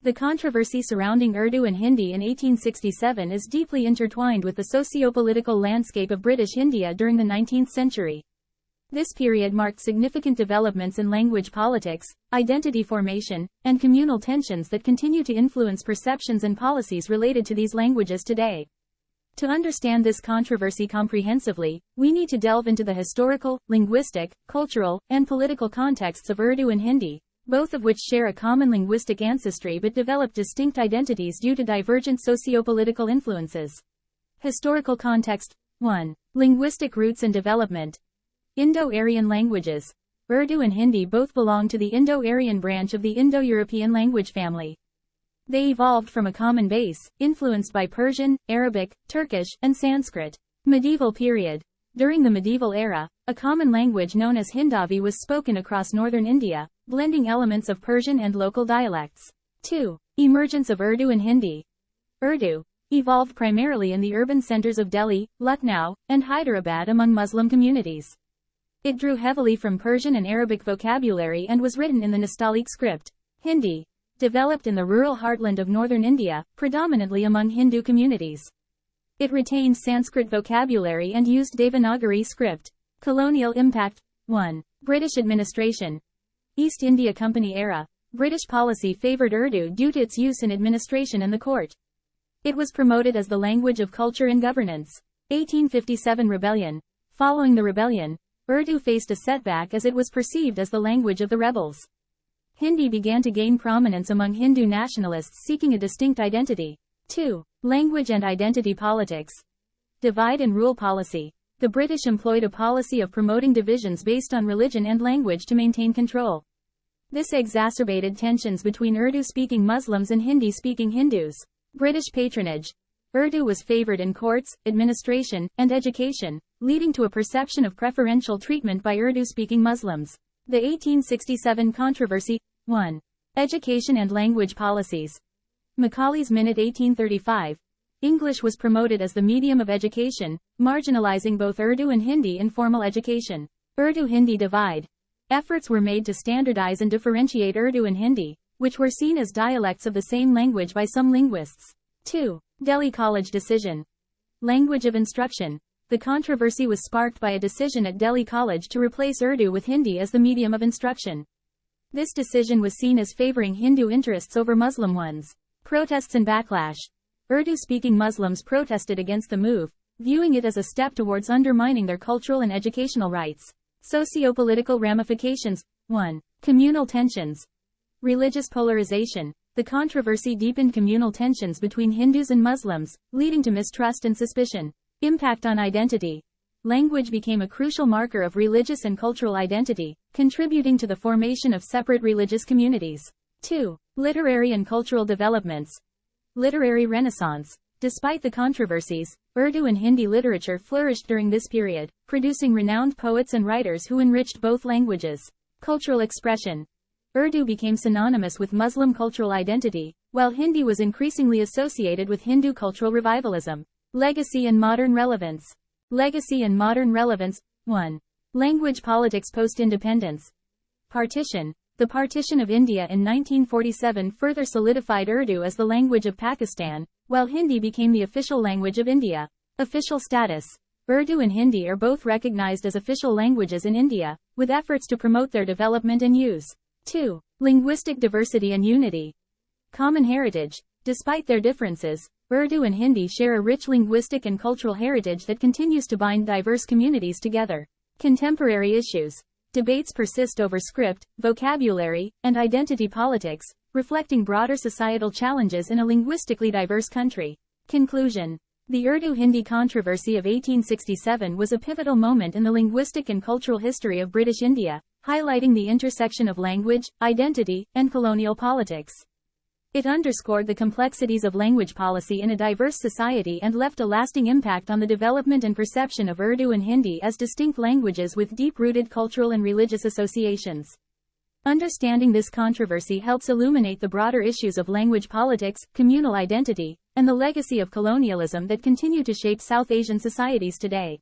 The controversy surrounding Urdu and Hindi in 1867 is deeply intertwined with the socio-political landscape of British India during the 19th century. This period marked significant developments in language politics, identity formation, and communal tensions that continue to influence perceptions and policies related to these languages today. To understand this controversy comprehensively, we need to delve into the historical, linguistic, cultural, and political contexts of Urdu and Hindi, both of which share a common linguistic ancestry but develop distinct identities due to divergent socio-political influences. Historical context. 1. Linguistic roots and development. Indo-Aryan languages. Urdu and Hindi both belong to the Indo-Aryan branch of the Indo-European language family. They evolved from a common base, influenced by Persian, Arabic, Turkish, and Sanskrit. Medieval period. During the medieval era, a common language known as Hindavi was spoken across northern India, blending elements of Persian and local dialects. 2. Emergence of Urdu and Hindi. Urdu evolved primarily in the urban centers of Delhi, Lucknow, and Hyderabad among Muslim communities. It drew heavily from Persian and Arabic vocabulary and was written in the Nastaliq script. Hindi developed in the rural heartland of northern India, predominantly among Hindu communities. It retained Sanskrit vocabulary and used Devanagari script. Colonial impact. 1. British administration. East India Company era. British policy favored Urdu due to its use in administration and the court. It was promoted as the language of culture and governance. 1857 rebellion. Following the rebellion, Urdu faced a setback as it was perceived as the language of the rebels. Hindi began to gain prominence among Hindu nationalists seeking a distinct identity. 2. Language and identity politics. Divide and rule policy. The British employed a policy of promoting divisions based on religion and language to maintain control. This exacerbated tensions between Urdu-speaking Muslims and Hindi-speaking Hindus. British patronage. Urdu was favored in courts, administration, and education, leading to a perception of preferential treatment by Urdu-speaking Muslims. The 1867 controversy. 1. Education and language policies. Macaulay's Minute 1835. English was promoted as the medium of education, marginalizing both Urdu and Hindi in formal education. Urdu-Hindi divide. Efforts were made to standardize and differentiate Urdu and Hindi, which were seen as dialects of the same language by some linguists. 2. Delhi College decision. Language of instruction. The controversy was sparked by a decision at Delhi College to replace Urdu with Hindi as the medium of instruction. This decision was seen as favoring Hindu interests over Muslim ones. Protests and backlash. Urdu-speaking Muslims protested against the move, viewing it as a step towards undermining their cultural and educational rights. Socio-political ramifications. 1. Communal tensions. Religious polarization. The controversy deepened communal tensions between Hindus and Muslims, leading to mistrust and suspicion. Impact on identity. Language became a crucial marker of religious and cultural identity, contributing to the formation of separate religious communities. 2. Literary and cultural developments. Literary renaissance. Despite the controversies, Urdu and Hindi literature flourished during this period, producing renowned poets and writers who enriched both languages. Cultural expression. Urdu became synonymous with Muslim cultural identity, while Hindi was increasingly associated with Hindu cultural revivalism. Legacy and modern relevance. Legacy and modern relevance. 1. Language politics post-independence. Partition. The partition of India in 1947 further solidified Urdu as the language of Pakistan, while Hindi became the official language of India. Official status. Urdu and Hindi are both recognized as official languages in India, with efforts to promote their development and use. 2. Linguistic diversity and unity. Common heritage. Despite their differences, Urdu and Hindi share a rich linguistic and cultural heritage that continues to bind diverse communities together. Contemporary issues. Debates persist over script, vocabulary, and identity politics, reflecting broader societal challenges in a linguistically diverse country. Conclusion. The Urdu-Hindi controversy of 1867 was a pivotal moment in the linguistic and cultural history of British India, highlighting the intersection of language, identity, and colonial politics. It underscored the complexities of language policy in a diverse society and left a lasting impact on the development and perception of Urdu and Hindi as distinct languages with deep-rooted cultural and religious associations. Understanding this controversy helps illuminate the broader issues of language politics, communal identity, and the legacy of colonialism that continue to shape South Asian societies today.